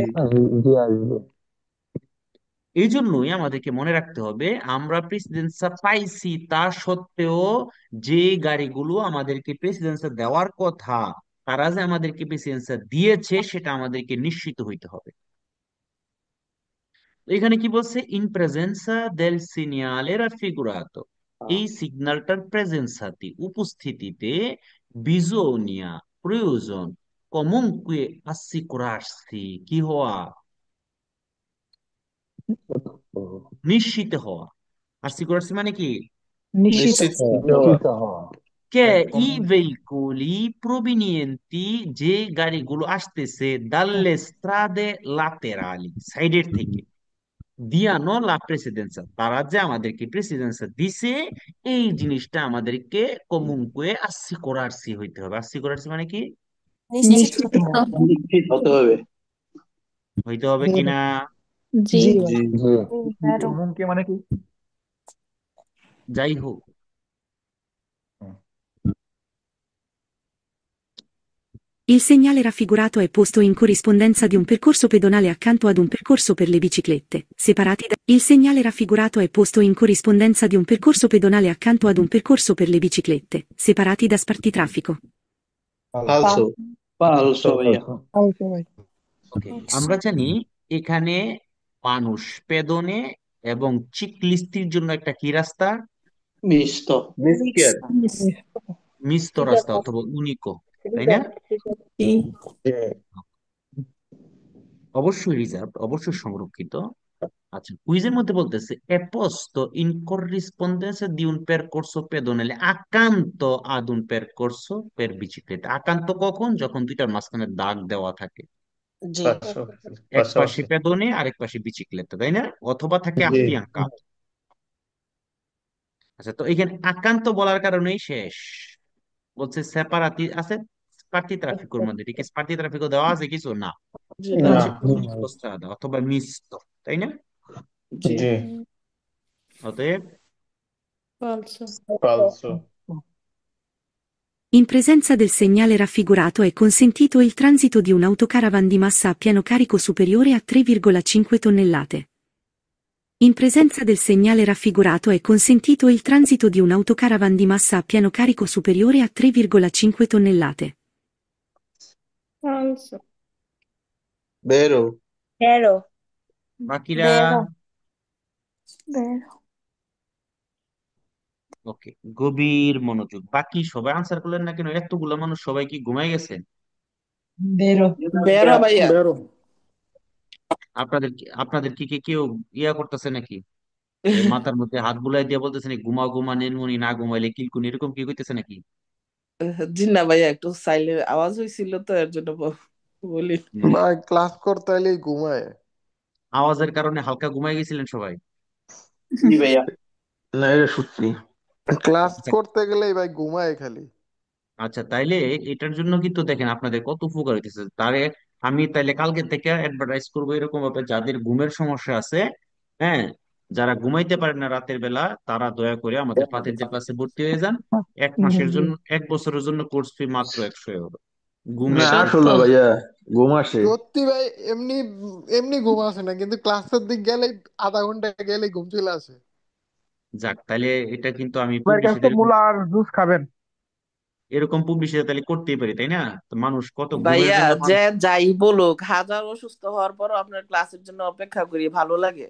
জি আসবে। এই জন্যই আমাদেরকে মনে রাখতে হবে, আমরা প্রেসিডেন্সিটা পাইছি, তা সত্ত্বেও যে গাড়িগুলো আমাদেরকে প্রেসিডেন্সিটা দেওয়ার কথা, তারা যে আমাদেরকে প্রেসিডেন্সিটা দিয়েছে, সেটা আমাদেরকে নিশ্চিত হইতে হবে। তো এখানে কি বলছে? ইন প্রেজেন্সা দেল সিনিয়ালে রাফিগুরাতো, এই সিগন্যালটার প্রেজেন্সাতে, উপস্থিতিতে, বিজোনিয়া, প্রয়োজন, কমুনque assicurarsi, কি হওয়া? নিশ্চিত হওয়া। assicurarsi মানে কি? নিশ্চিত নিশ্চিত হওয়া নিশ্চিত হওয়া। কে ই veicoli provenienti, যে গাড়িগুলো আসতেছে dalle strade laterali, সাইডের থেকে, দিয়ানো লা প্রেসিডেন্সা, তারা যে আমাদেরকে প্রেসিডেন্সা দিছে, এই জিনিসটা আমাদেরকে কমুনকুয়ে assicurarsi হইতে হবে। assicurarsi মানে কি? নিশ্চিত হওয়া। নিশ্চিত হতে হবে। হইতে হবে বেরো। কিনা? জি জি জি ভাই। জি বেরো যাই হোক, Il segnale raffigurato è posto in corrispondenza di un percorso pedonale accanto ad un percorso per le biciclette, separati da... Il segnale raffigurato è posto in corrispondenza di un percorso pedonale accanto ad un percorso per le biciclette, separati da spartitraffico. ফালসো ফালসো ভাইয়া। আলতো ভাই। ওকে, আমরা জানি এখানে মানুষ, পেদনে এবং চিকলিস্তির জন্য একটা কি রাস্তা? মিষ্ট মিসকের মিস্ত রাস্তা অথবা উনিকো, তাই না? জি অবশ্যই রিজার্ভ, অবশ্যই সংরক্ষিত। আচ্ছা, কুইজের মধ্যে বলতেছে è posto in corrispondenza di un percorso pedonale accanto ad un percorso per biciclette। আকান্ত কখন? যখন দুইটার মাঝখানে দাগ দেওয়া থাকে, পাঁচশো এক পাশে পাশাপাশি। পেদনে আর এক পাশে বিচিক্লেটে, তাই না? অথবা থাকে জি আফিয়াঙ্কা। আচ্ছা, তো এখানে আকান্ত বলার কারণেই শেষ। বলছে সেপারাতি আছে স্পার্টি ট্রাফিকোর মধ্যে, ঠিক আছে? স্পার্টি ট্রাফিকও দেওয়া আছে কিছু না, এটা না হচ্ছে উনিকো স্ট্রাদা অথবা মিস্তো, তাই না? জি অতএব falso ফালসো In presenza del segnale raffigurato è consentito il transito di un autocaravan di massa a pieno carico superiore a 3,5 tonnellate. In presenza del segnale raffigurato è consentito il transito di un autocaravan di massa a pieno carico superiore a 3,5 tonnellate. falso বেরো vero বাকিরা? vero vero ওকে, গভীর মনোযোগ। বাকি সবাই আনসার করলেন না কেন? এতগুলো মানুষ সবাই কি ঘুমাই গেছেন? বেরো। বেরো ভাইয়া বেরো। আপনাদের কি কেউ ইয়া করতেছে নাকি? মাথার মধ্যে হাত বুলাই দিয়ে বলতেছে নাকি ঘুমা ঘুমা নীলমণি, না ঘুমাইলে কিলকুনি, এরকম কি কইতেছে নাকি? জি না ভাইয়া একটু সাইলেন্ট আওয়াজ হয়েছিল তো এর জন্য বলি হুম, ভাই ক্লাস করতে এলে ঘুমায়। আওয়াজের কারণে হালকা ঘুমাই গেছিলেন সবাই? জি ভাইয়া। না এটা সত্যি, ক্লাস আচ্ছা, করতে গেলেই ভাই ঘুমায় খালি। আচ্ছা, তাইলে এটার জন্য কিন্তু দেখেন আপনাদের কত উপকার হইতেছে। তারে আমি তাইলে কালকে থেকে অ্যাডভার্টাইজ করবো এরকম ভাবে, যাদের ঘুমের সমস্যা আছে, হ্যাঁ, যারা ঘুমাইতে পারেন না রাতের বেলা, তারা দয়া করে আমাদের প্রাথমিক ক্লাসে ভর্তি হয়ে যান। 1 মাসের জন্য, 1 বছরের জন্য কোর্স ফি মাত্র 100 €। না ঘুমের আসলে ভাইয়া ঘুম আসে। সত্যি ভাই, এমনি এমনি ঘুম আসে না, কিন্তু ক্লাসের দিক গেলে আধা ঘন্টা গেলে ঘুম চলে আসে। যাক, তাহলে এটা কিন্তু আমি আমার কাছে পুবলিশিতে মুলা আর জুস খাবেন। এরকম পুবলিশিতে তাহলে করতেই পারি, তাই না? তো মানুষ কত ঘুমের ভাইয়া জন্য যে যাই বলুক হাজার অসুস্থ হওয়ার পরও আপনার ক্লাসের জন্য অপেক্ষা করি ভালো লাগে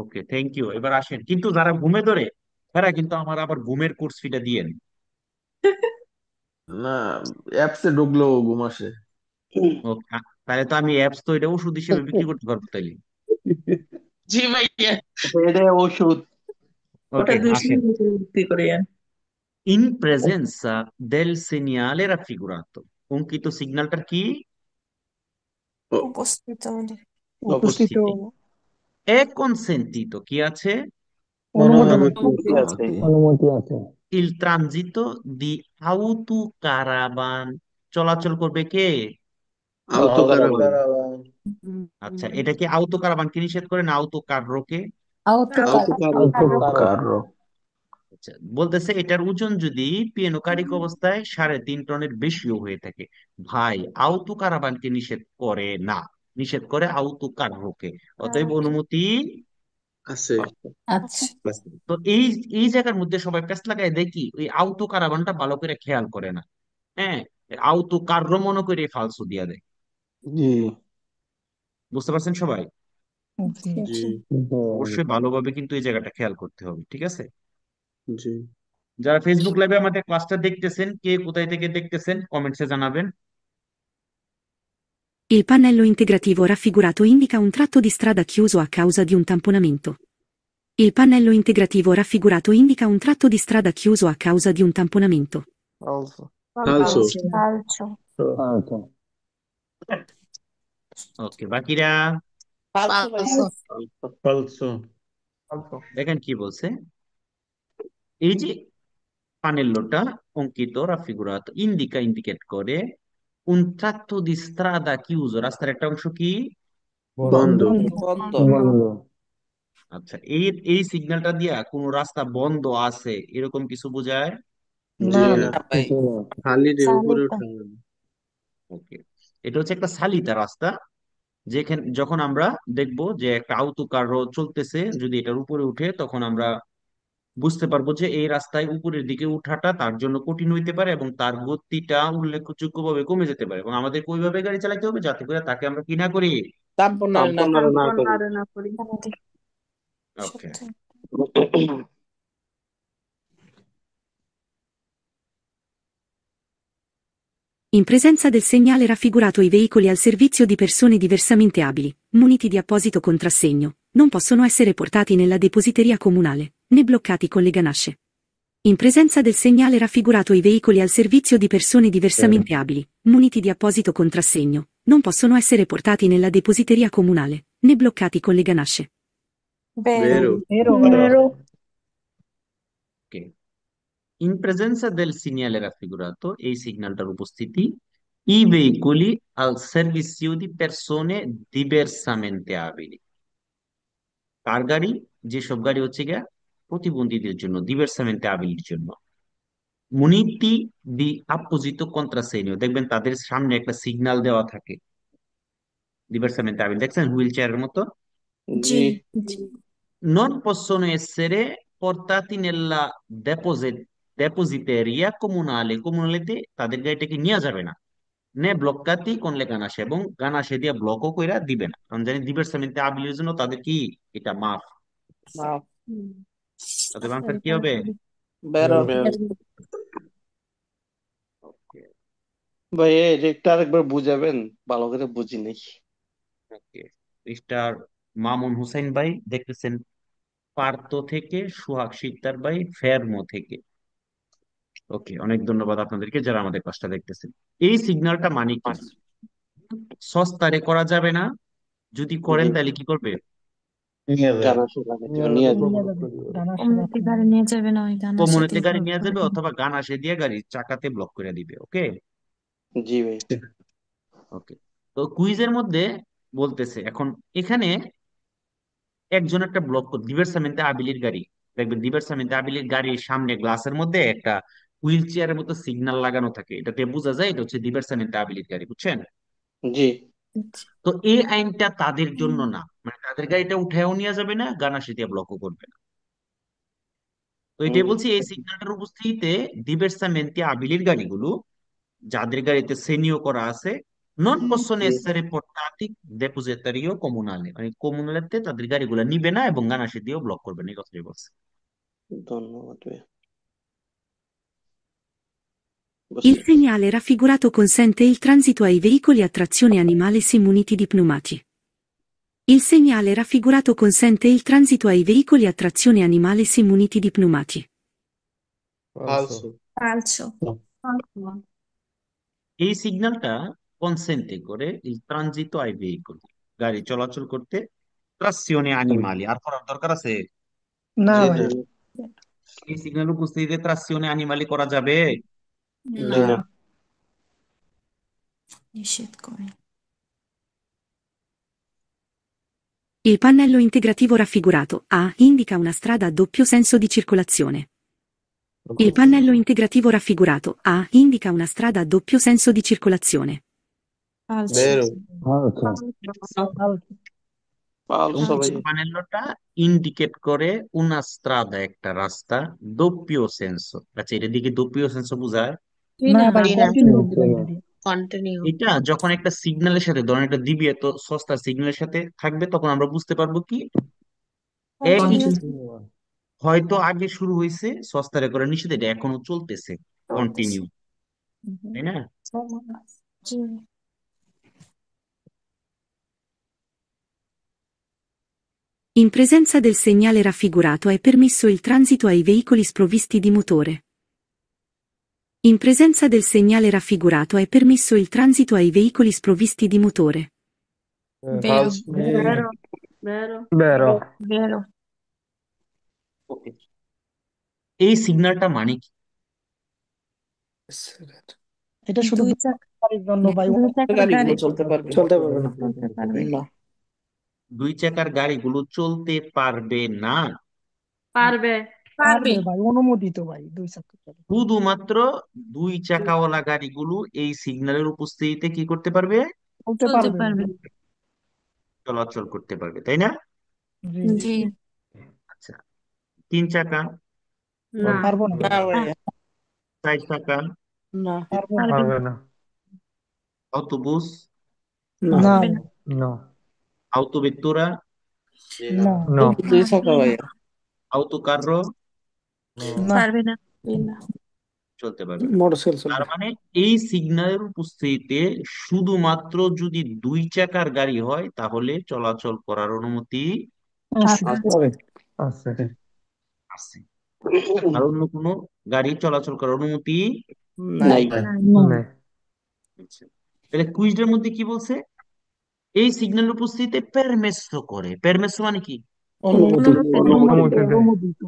ওকে, থ্যাংক ইউ। এবার আসেন, কিন্তু যারা ঘুমে ধরে তারা কিন্তু আমার আবার ঘুমের কোর্স ফিটা দিয়েন। না, অ্যাপসে ঢুকলেও ঘুম আসে। ওকে, তাহলে তো আমি অ্যাপস তো এটা ওষুধ হিসেবে বিক্রি করতে পারবো তাইলে। জি ভাইয়া এটা ওষুধ। ওটা ওকে, 200 আসেন। বিক্রি করি ইন প্রেজেন্সা দেল সেনিয়ালে রাফিগুরাতো, অঙ্কিত সিগন্যালটার কি? উপস্থিত উপস্থিত উপস্থিতি। এ কনসেন্টিতো কি আছে? অনুমোদন আছে। অনুমতি আছে। অনুমতি আছে। ইল ট্রানজিতো দি আউতু কারাবান, চলাচল করবে কে? আউতো আউতোকারাবান। কারাবান। আচ্ছা, এটা কি আউতো কারাবানকে নিষেধ করে না আউতো কার্রোকে? Autocarro. autocarro, আচ্ছা, বলতেছে এটার ওজন যদি পিএনও অবস্থায় 3.5 টনের বেশিও হয়ে থাকে। ভাই, আউতো কারাবানকে নিষেধ করে না, নিষেধ করে আউতো কার্রোকে। অতএব অনুমতি আছে। আচ্ছা। আছে। তো এই এই জায়গার মধ্যে সবাই প্যাঁচ লাগায় দেখি ওই আউতো কারাবানটা ভালো করে খেয়াল করে না। হ্যাঁ, আউতো কার্রো মনে করে ফালসু দিয়া দেয়। জি বুঝতে পারছেন সবাই? জি অবশ্যই ভালোভাবে কিন্তু এই জায়গাটা খেয়াল করতে হবে, ঠিক আছে? জি। যারা ফেসবুক লাইভে আমাদের ক্লাসটা দেখতেছেন, কে কোথায় থেকে দেখতেছেন কমেন্টসে জানাবেন। Il pannello integrativo raffigurato indica un tratto di strada chiuso a causa di un tamponamento. Il pannello integrativo raffigurato indica un tratto di strada chiuso a causa di un tamponamento. Also. ফালসো। Falso. falso, ওকে, বাকিরা ফালতু ভাইয়া। ফালসো। Also. দেখেন কি বলছে। এই যে পানেল্লোটা অঙ্কিত রাফিগুরাতো ইন্ডিকেট করে un tratto di strada chiuso, রাস্তার একটা অংশ কি বন্ধ। বন্ধ। bolo, আচ্ছা, এই এই সিগন্যালটা দিয়া কোন রাস্তা বন্ধ আছে এরকম কিছু বোঝায়? জি না। না। না ভাই। খালি রে উপরে Salita. উঠানো। ওকে, এটা হচ্ছে একটা সালিতা রাস্তা, যেখানে যখন আমরা দেখবো যে একটা আউটো কার চলতেছে, যদি এটার উপরে উঠে তখন আমরা বুঝতে পারবো যে এই রাস্তায় উপরের দিকে উঠাটা তার জন্য কঠিন হইতে পারে এবং তার গতিটা উল্লেখযোগ্যভাবে কমে যেতে পারে, এবং আমাদের ওইভাবে গাড়ি চালাতে হবে যাতে করে তাকে আমরা কি না করি। তাম্পনের না। তাম্পন না করি। ওকে, In presenza del segnale raffigurato i veicoli al servizio di persone diversamente abili, muniti di apposito contrassegno, non possono essere portati nella depositeria comunale, né bloccati con le ganasce. In presenza del segnale raffigurato i veicoli al servizio di persone diversamente abili, muniti di apposito contrassegno, non possono essere portati nella depositeria comunale, né bloccati con le ganasce. Vero. Vero. Okay. ইন প্রেজেন্সা del segnale raffigurato, এই সিগন্যালটার উপস্থিতি, i veicoli al servizio di persone diversamente abili, কার গাড়ি? যেসব গাড়ি হচ্ছে গিয়া প্রতিবন্ধীদের জন্য, diversamente abiliর জন্য। মুনিটি দি apposito contrassegno, দেখবেন তাদের সামনে একটা সিগন্যাল দেওয়া থাকে diversamente abili, দেখছেন হুইল চেয়ারের মতো। জি Non possono essere portati nella depositeria comunale, comunalতে তাদের গাড়িটাকে নিয়ে যাবে না। নে ব্লকাতি কোনলে গানাসে, এবং গানাসে দিয়ে ব্লকও কইরা দিবে না, কারণ জানি diversamente abiliর জন্য তাদের কি এটা মাফ। মাও। তাদের আনসার কি হবে? বেরো। বেরো। ভাই এটা আরেকবার বুঝাবেন, ভালো করে বুঝি নাই। ওকে, মিস্টার মামুন হুসাইন ভাই দেখতেছেন পার্তো থেকে, সুহাগ শিকদার ভাই ফেরমো থেকে। ওকে, অনেক ধন্যবাদ আপনাদেরকে যারা আমাদের কাজটা দেখতেছেন। এই সিগন্যালটা মানে কি? সস্তারে করা যাবে না, যদি করেন জি তাহলে কি করবে? গানাশে লাগাতে হবে, নিয়ে যাবে। কমিউনিটি গাড়ি নিয়ে যাবে না, ওই গানা কমিউনিটি সাথে গাড়ি নিয়ে যাবে অথবা গানাশে দিয়ে গাড়ির চাকাতে ব্লক করে দিবে। ওকে জি ভাই। ওকে, তো কুইজের মধ্যে বলতেছে এখন এখানে একজন একটা ব্লক দিবেরসামেন্তে আবিলির গাড়ি, দেখবেন দিবেরসামেন্তে আবিলির গাড়ির সামনে গ্লাসের মধ্যে একটা হুইল চেয়ারের মতো সিগন্যাল লাগানো থাকে, এটাতে বোঝা যায় এটা হচ্ছে দিবেরসামেন্তে আবিলির গাড়ি, বুঝছেন? জি তো এই আইনটা তাদের জন্য না, মানে তাদের গাড়িটা উঠায়ও নিয়ে যাবে না, গানাশে দিয়ে ব্লকও করবে না। তো এটাই বলছি, এই সিগন্যালটার উপস্থিতিতে দিবেরসামেন্তে আবিলির গাড়িগুলো যাদের গাড়িতে সেনিও করা আছে, নন possono essere portati depositario comunale, মানে কমুনালেতে তাদের গাড়িগুলো নিবে না এবং গানাশে দিয়েও ব্লক করবে না, এই কথাই বলছে। ধন্যবাদ ভাই। Il বুঝতে পারছি। segnale raffigurato consente il transito ai veicoli a trazione animale se muniti di pneumatici. Il segnale raffigurato consente il transito ai veicoli a trazione animale se muniti di pneumatici. ফালসো। Falso. এই সিগন্যালটা কনসেন্টে করে il transito ai veicoli, গাড়ি চলাচল করতে, ট্রাকশনে আনিমালি, আর করার দরকার আছে? না জি ভাই। না। এই সিগন্যাল উপস্থিতিতে ট্রাকশনে আনিমালি করা যাবে? জি না। নিষেধ করে। Il pannello integrativo raffigurato A indica una strada a doppio senso di circolazione. Il pannello integrativo raffigurato A indica una strada a doppio senso di circolazione. Falso. Vero. falso, ফালসো ভাই প্যানেলটা ইন্ডিকেট করে una strada একটা রাস্তা doppio senso। আচ্ছা, এটা দিকে doppio senso বোঝায় না ভাই না কন্টিনিউ কন্টিনিউ এটা যখন একটা সিগন্যালের সাথে, ধরেন একটা দিবি এত সস্তা সিগন্যালের সাথে থাকবে, তখন আমরা বুঝতে পারবো কি একই কন্টিনিউ হয়তো আগে শুরু হয়েছে সস্তা করে নিষেধ, এটা এখনো চলতেছে, কন্টিনিউ, তাই না? জি In presenza del segnale raffigurato è permesso il transito ai veicoli sprovvisti di motore. In presenza del segnale raffigurato è permesso il transito ai veicoli sprovvisti di motore. vero Vero. vero, vero ওকে, এই সিগন্যালটা মানে কি? এটা শুধু দুই চাকা গাড়ির জন্য ভাই দুই চাকার গাড়িগুলো গাড়ি চলতে পারবে চলতে পারবে না। চলতে পারবে না দুই চাকার গাড়িগুলো চলতে পারবে না, পারবে পারবে ভাই, অনুমোদিত ভাই 2 চাকা গাড়ি। শুধুমাত্র দুই চাকাওয়ালা গাড়িগুলো এই সিগন্যালের উপস্থিতিতে কি করতে পারবে? চলতে চলতে পারবে পারবে চলাচল করতে পারবে, তাই না? জি জি আচ্ছা, তিন চাকা, না পারবো না না ভাইয়া চার চাকা, না পারবো না পারবে পারবে না, অটোবুস, না পারবে না no, autovettura, না no, দুই চাকা ভাইয়া autocarro no, না পারবে না না চলতে পারবে না। মোটরসাইকেল তার চলবে। মানে এই সিগন্যালের উপস্থিতিতে শুধুমাত্র যদি দুই চাকার গাড়ি হয় তাহলে চলাচল করার অনুমতি আছে আছে হবে। আছে, আছে, আর অন্য কোনো গাড়ি চলাচল করার অনুমতি নাই নাই নেই, আছে। তাহলে কুইজের মধ্যে কি বলছে? এই সিগন্যাল উপস্থিতিতে পেরমেসো করে, পেরমেসো মানে কি? অনুমতি। অনুমোদিত অনুমতি দেয়, অনুমোদিত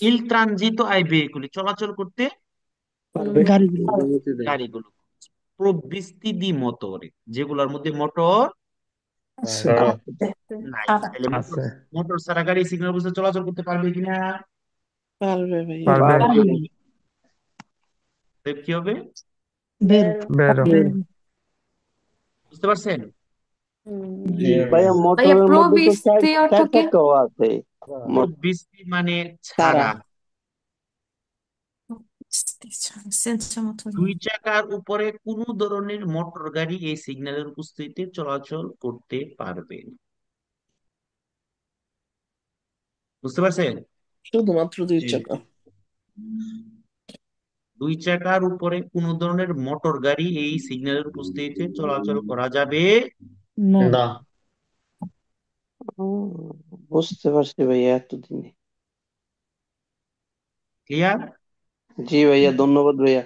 ইল ট্রানজিটো আই ভেহিকুলি, চলাচল করতে পারবে। গাড়িগুলো গাড়িগুলো, প্রবৃত্তি দি মোটরে, যেগুলোর মধ্যে মোটর আছে। নাই। আছে তাহলে মোটর, আছে, মোটর ছাড়া গাড়ি সিগন্যাল বুঝতে চলাচল করতে পারবে কিনা? পারবে ভাইয়া পারবে, পারবে তাহলে কি হবে? বের বেরো, বুঝতে পারছেন? জি ভাইয়া ভাইয়া মোটরের মধ্যে তো চার প্রবিস্তি অর্থ চার কি চাকাও আছে প্রবৃত্তি মানে তারা ছাড়া, senza motore দুই চাকার উপরে কোনো ধরনের মোটর গাড়ি এই সিগন্যালের উপস্থিতিতে চলাচল করতে পারবে না। বুঝতে পারছেন? শুধুমাত্র দুই চাকা দুই চাকার উপরে কোনো ধরনের মোটর গাড়ি এই সিগন্যালের উপস্থিতিতে চলাচল করা যাবে না না। বুঝতে পারছি ভাইয়া এতদিনে। ক্লিয়ার? জি ভাইয়া ধন্যবাদ ভাইয়া,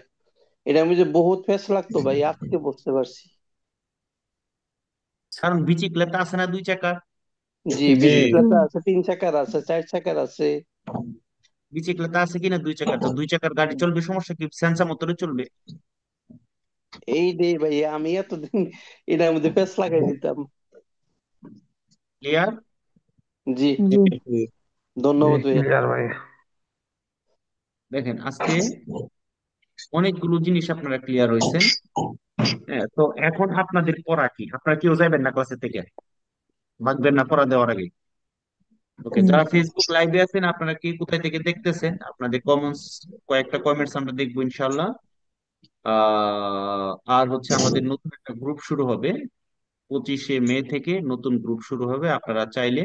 এটা আমি যে বহুত ফেস লাগতো ভাই, আজকে বুঝতে পারছি। কারণ বিচিক্লেতা আছে না দুই চাকার, জি জি। বিচিক্লেতা আছে, 3 চাকার আছে, 4 চাকার আছে। বিচিক্লেতা আছে কিনা দুই চাকার, তো দুই চাকার গাড়ি চলবে, সমস্যা কি? সেন্সা মোটরে চলবে। এই রে ভাইয়া, আমি এতদিন এটার মধ্যে ফেস লাগাই দিতাম। ক্লিয়ার? জি জি জি, ধন্যবাদ ভাইয়া। ক্লিয়ার ভাই, দেখেন আজকে অনেকগুলো জিনিস আপনারা ক্লিয়ার হয়েছেন। হ্যাঁ, তো এখন আপনাদের পড়া কি? আপনারা কেউ যাবেন না ক্লাসের থেকে? ভাগবেন না পড়া দেওয়ার আগে? ওকে, না যারা ফেসবুক লাইভে আছেন আপনারা কি কোথায় থেকে দেখতেছেন? আপনাদের কমেন্টস, কয়েকটা কমেন্টস আমরা দেখবো ইনশাল্লাহ। আর হচ্ছে আমাদের নতুন একটা গ্রুপ শুরু হবে 25শে মে থেকে, নতুন গ্রুপ শুরু হবে। আপনারা চাইলে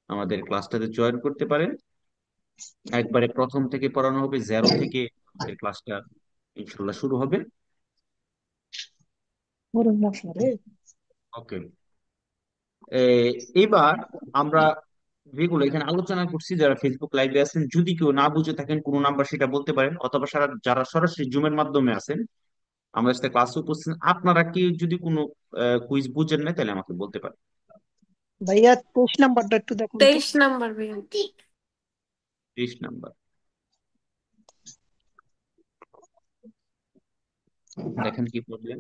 আমাদের ক্লাসটাতে জয়েন করতে পারেন। একবারে প্রথম থেকে পড়ানো হবে, 0 থেকে আমাদের ক্লাসটা ইনশাল্লাহ শুরু হবে। ওরে মশলা রে ওকে, এবার আমরা যেগুলো এখানে আলোচনা করছি, যারা ফেসবুক লাইভে আছেন, যদি কেউ না বুঝে থাকেন কোনো নাম্বার, সেটা বলতে পারেন, অথবা যারা সরাসরি জুমের মাধ্যমে আছেন আমাদের সাথে ক্লাসে উপস্থিত, আপনারা কি যদি কোনো কুইজ বুঝেন না তাহলে আমাকে বলতে পারেন। ভাইয়া 23 নাম্বারটা একটু দেখুন তো 23 নাম্বার ভাইয়া 30 নাম্বার দেখেন কি প্রবলেম।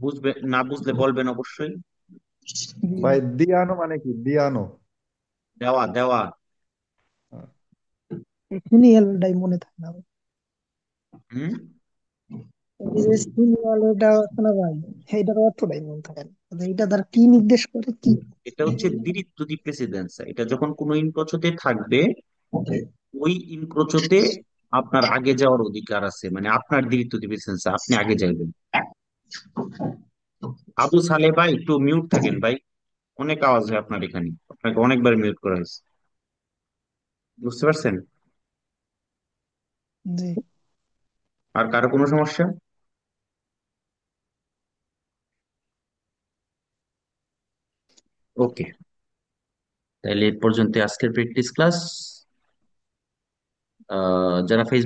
বুঝবে না, বুঝলে বলবেন অবশ্যই। জি ভাই দিয়ানো মানে কি? দিয়ানো। দেওয়া দেওয়া। সিনিয়রটাই মনে থাকে না ভাই। হুম। এই যে সিনিয়রটা আছে না ভাই, সেইটার অর্থটাই মনে থাকে না, এইটা তার কি নির্দেশ করে কি। এটা হচ্ছে দিরিত্ব দি প্রেসিডেন্সা, এটা যখন কোনো ইনক্রোচতে থাকবে, ওই ইনক্রোচতে আপনার আগে যাওয়ার অধিকার আছে, মানে আপনার দিরিত্ব দি প্রেসিডেন্সা, আপনি আগে যাবেন। আবু সালে ভাই একটু মিউট থাকেন ভাই, অনেক আওয়াজ হয় আপনার এখানে, আপনাকে অনেকবার মিউট করা হয়েছে, বুঝতে পারছেন? জি আর কারো কোনো সমস্যা? ওকে, তাহলে এ পর্যন্ত আজকের প্র্যাকটিস ক্লাস। যারা ফেসবুক